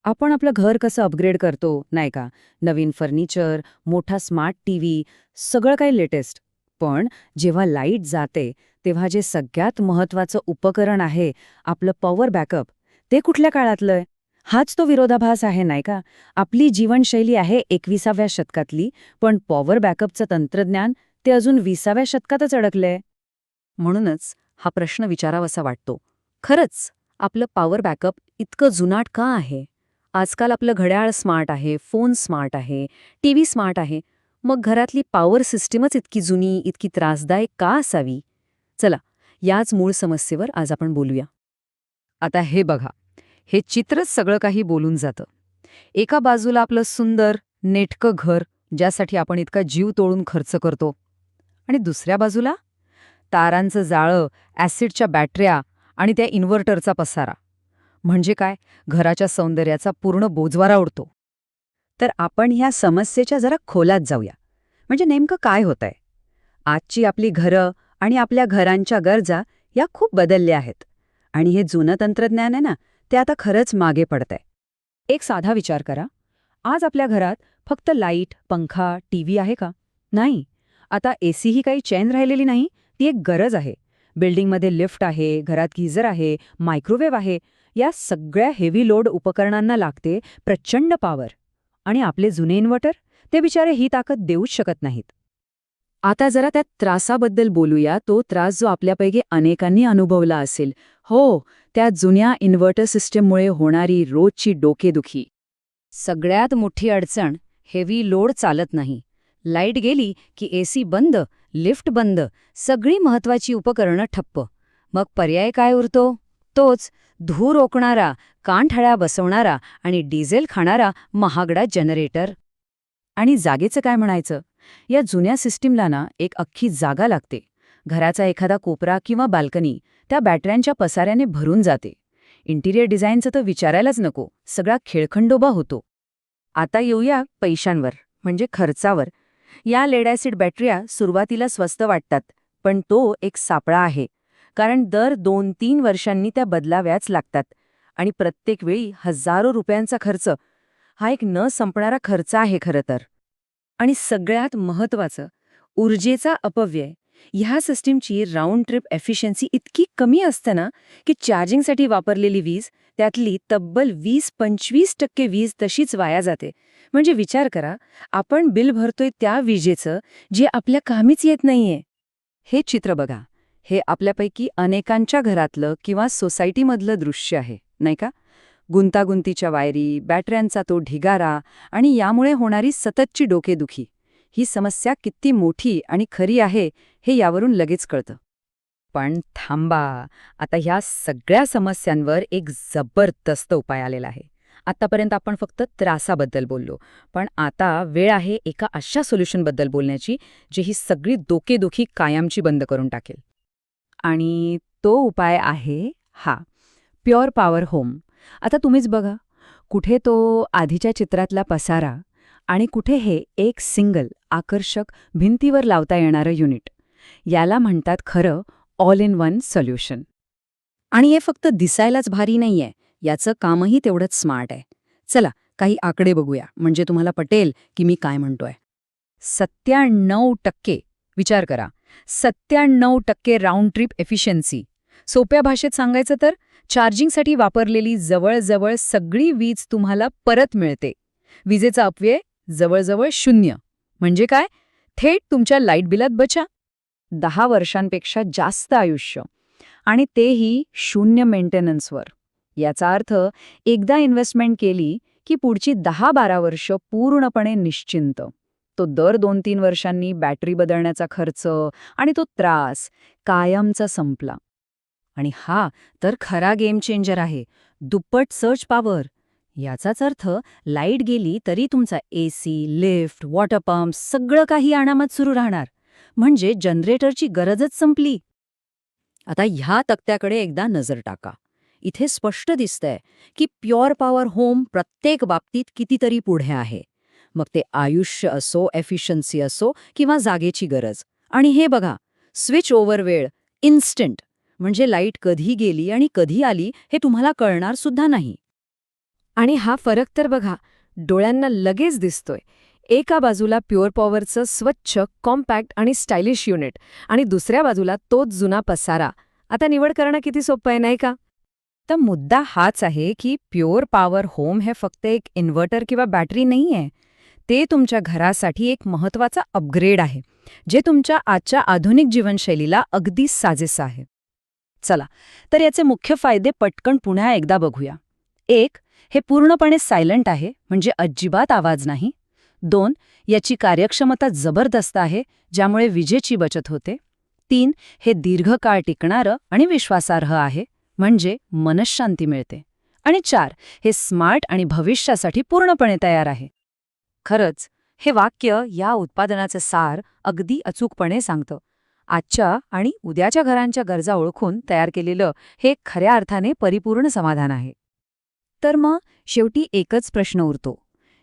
आपण आपलं घर कसं अपग्रेड करतो, नाही का? नवीन फर्निचर, मोठा स्मार्ट टीव्ही, सगळं काही लेटेस्ट. पण जेव्हा लाईट जाते, तेव्हा जे सगळ्यात महत्वाचं उपकरण आहे, आपलं पॉवर बॅकअप, ते कुठल्या काळातलंय? हाच तो विरोधाभास आहे, नाही का? आपली जीवनशैली आहे 21व्या शतकातली, पण पॉवर बॅकअपचं तंत्रज्ञान ते अजून 20व्या शतकातच अडकलंय. म्हणूनच हा प्रश्न विचारावासा वाटतो. खरंच आपलं पॉवर बॅकअप इतकं जुनाट का आहे? आजकाल आपलं घड्याळ स्मार्ट आहे, फोन स्मार्ट आहे, टीव्ही स्मार्ट आहे. मग घरातली पॉवर सिस्टीमच इतकी जुनी, इतकी त्रासदायक का असावी? चला, याच मूळ समस्येवर आज आपण बोलूया. आता हे बघा, हे चित्रच सगळं काही बोलून जातं. एका बाजूला आपलं सुंदर, नेटकं घर, ज्यासाठी आपण इतका जीव तोडून खर्च करतो. आणि दुसऱ्या बाजूला तारांचं जाळं, ॲसिडच्या बॅटऱ्या आणि त्या इन्व्हर्टरचा पसारा. म्हणजे काय, घराच्या सौंदर्याचा पूर्ण बोजवारा उडतो. तर आपण ह्या समस्येच्या जरा खोलात जाऊया. म्हणजे नेमकं काय होतंय? आजची आपली घरं आणि आपल्या घरांच्या गरजा या खूप बदलल्या आहेत. आणि हे जुनं तंत्रज्ञान आहे ना, ते आता खरंच मागे पडतंय. एक साधा विचार करा. आज आपल्या घरात फक्त लाईट, पंखा, टीव्ही आहे का? नाही. आता एसी ही काही चैन राहिलेली नाही, ती एक गरज आहे. बिल्डिंगमध्ये लिफ्ट आहे, घरात गीझर आहे, मायक्रोवेव्ह आहे. या सगळ्या हेवी लोड उपकरणांना लागते प्रचंड पॉवर. आणि आपले जुने इन्व्हर्टर? ते बिचारे ही ताकद देऊच शकत नाहीत. आता जरा त्या त्रासाबद्दल बोलूया. तो त्रास जो आपल्यापैकी अनेकांनी अनुभवला असेल. हो, त्या जुन्या इन्व्हर्टर सिस्टीममुळे होणारी रोजची डोकेदुखी. सगळ्यात मोठी अडचण, हेवी लोड चालत नाही. लाईट गेली की एसी बंद, लिफ्ट बंद, सगळी महत्वाची उपकरणं ठप्प. मग पर्याय काय उरतो? तोच धूर रोखणारा, कानठळ्या बसवणारा आणि डिझेल खाणारा महागडा जनरेटर. आणि जागेचं काय म्हणायचं? या जुन्या सिस्टीमला ना एक अख्खी जागा लागते. घराचा एखादा कोपरा किंवा बाल्कनी त्या बॅटऱ्यांच्या पसाऱ्याने भरून जाते. इंटिरियर डिझाईनचं तर विचारायलाच नको, सगळा खेळखंडोबा होतो. आता येऊया पैशांवर, म्हणजे खर्चावर. या लेड ॲसिड बॅटऱ्या सुरुवातीला स्वस्त वाटतात, पण तो एक सापळा आहे. कारण दर 2-3 वर्षांनी त्या बदलाव्याच लागतात. आणि प्रत्येक वेळी हजारो रुपयांचा खर्च. हा एक न संपणारा खर्च आहे खरं तर. आणि सगळ्यात महत्वाचं, ऊर्जेचा अपव्यय. ह्या सिस्टीमची राऊंड ट्रिप एफिशियन्सी इतकी कमी असते ना, की चार्जिंगसाठी वापरलेली वीज त्यातली तब्बल 20-25% वीज तशीच वाया जाते. म्हणजे विचार करा, आपण बिल भरतोय त्या विजेचं, जे आपल्या कामीच येत नाहीये. हे चित्र बघा. हे आपल्यापैकी अनेकांच्या घरातलं किंवा सोसायटीमधलं दृश्य आहे, नाही का? गुंतागुंतीच्या वायरी, बॅटऱ्यांचा तो ढिगारा आणि यामुळे होणारी सततची डोकेदुखी. ही समस्या किती मोठी आणि खरी आहे हे यावरून लगेच कळतं. पण थांबा, आता ह्या सगळ्या समस्यांवर एक जबरदस्त उपाय आलेला आहे. आतापर्यंत आपण फक्त त्रासाबद्दल बोललो, पण आता वेळ आहे एका अशा सोल्युशनबद्दल बोलण्याची, जे ही सगळी डोकेदुखी कायमची बंद करून टाकेल. आणि तो उपाय आहे हा, प्युअर पॉवर होम. आता तुम्हीच बघा, कुठे तो आधीच्या चित्रातला पसारा आणि कुठे हे एक सिंगल आकर्षक भिंतीवर लावता येणारं युनिट. याला म्हणतात खरं ऑल इन वन सोल्युशन. आणि हे फक्त दिसायलाच भारी नाहीये, याचं कामही तेवढंच स्मार्ट आहे. चला, काही आकडे बघूया, म्हणजे तुम्हाला पटेल की मी काय म्हणतोय. 97%, विचार करा, 97% राऊंड ट्रिप एफिशियन्सी. सोप्या भाषेत सांगायचं तर, चार्जिंगसाठी वापरलेली जवळजवळ सगळी वीज तुम्हाला परत मिळते. विजेचा अपव्यय जवळजवळ 0. म्हणजे काय? थेट तुमच्या लाईट बिलात बचा. 10 वर्षांपेक्षा जास्त आयुष्य. आणि तेही 0 मेंटेनन्सवर. याचा अर्थ, एकदा इन्व्हेस्टमेंट केली की पुढची 10-12 वर्ष पूर्णपणे निश्चिंत. तो दर 2-3 वर्षांनी बॅटरी बदलण्याचा खर्च आणि तो त्रास कायमचा संपला. आणि हा तर खरा गेम चेंजर आहे. दुप्पट सर्ज पॉवर. याचाच अर्थ, लाईट गेली तरी तुमचा एसी, लिफ्ट, वॉटर पंप सगळं काही अनामत सुरू राहणार. म्हणजे जनरेटरची गरजच संपली. आता ह्या तक्त्याकडे एकदा नजर टाका. इथे स्पष्ट दिसतंय की प्युअर पॉवर होम प्रत्येक बाबतीत कितीतरी पुढे आहे. मग ते आयुष्य असो, एफिशियन्सी असो किंवा जागेची गरज. आणि हे बघा, स्विच ओव्हर वेळ इन्स्टंट. म्हणजे लाईट कधी गेली आणि कधी आली हे तुम्हाला कळणार सुद्धा नाही. आणि हा फरक तर बघा, डोळ्यांना लगेच दिसतोय. एका बाजूला प्युअर पॉवरचं स्वच्छ, कॉम्पॅक्ट आणि स्टायलिश युनिट आणि दुसऱ्या बाजूला तोच जुना पसारा. आता निवड करणं किती सोपं आहे, नाही का? तर मुद्दा हाच आहे की प्युअर पॉवर होम हे फक्त एक इन्व्हर्टर किंवा बॅटरी नाहीये. ते तुमच्या घरासाठी एक महत्त्वाचा अपग्रेड आहे, जे तुमच्या आजच्या आधुनिक जीवनशैलीला अगदी साजेसं आहे. चला, तर याचे मुख्य फायदे पटकन पुन्हा एकदा बघूया. 1. हे पूर्णपणे सायलेंट आहे, म्हणजे अजिबात आवाज नाही. 2. याची कार्यक्षमता जबरदस्त आहे, ज्यामुळे विजेची बचत होते. 3. हे दीर्घकाळ टिकणारं आणि विश्वासार्ह आहे, म्हणजे मनःशांती मिळते. आणि 4. हे स्मार्ट आणि भविष्यासाठी पूर्णपणे तयार आहे. खरंच, हे वाक्य या उत्पादनाचं सार अगदी अचूकपणे सांगतं. आजच्या आणि उद्याच्या घरांच्या गरजा ओळखून तयार केलेलं हे खऱ्या अर्थाने परिपूर्ण समाधान आहे. तर मग शेवटी एकच प्रश्न उरतो.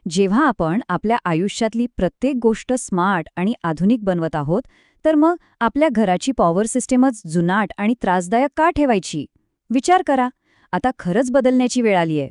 जेव्हा आपण आपल्या आयुष्यातली प्रत्येक गोष्ट स्मार्ट आणि आधुनिक बनवत आहोत, तर मग आपल्या घराची पॉवर सिस्टीमच जुनाट आणि त्रासदायक का ठेवायची? विचार करा. आता खरंच बदलण्याची वेळ आलीय.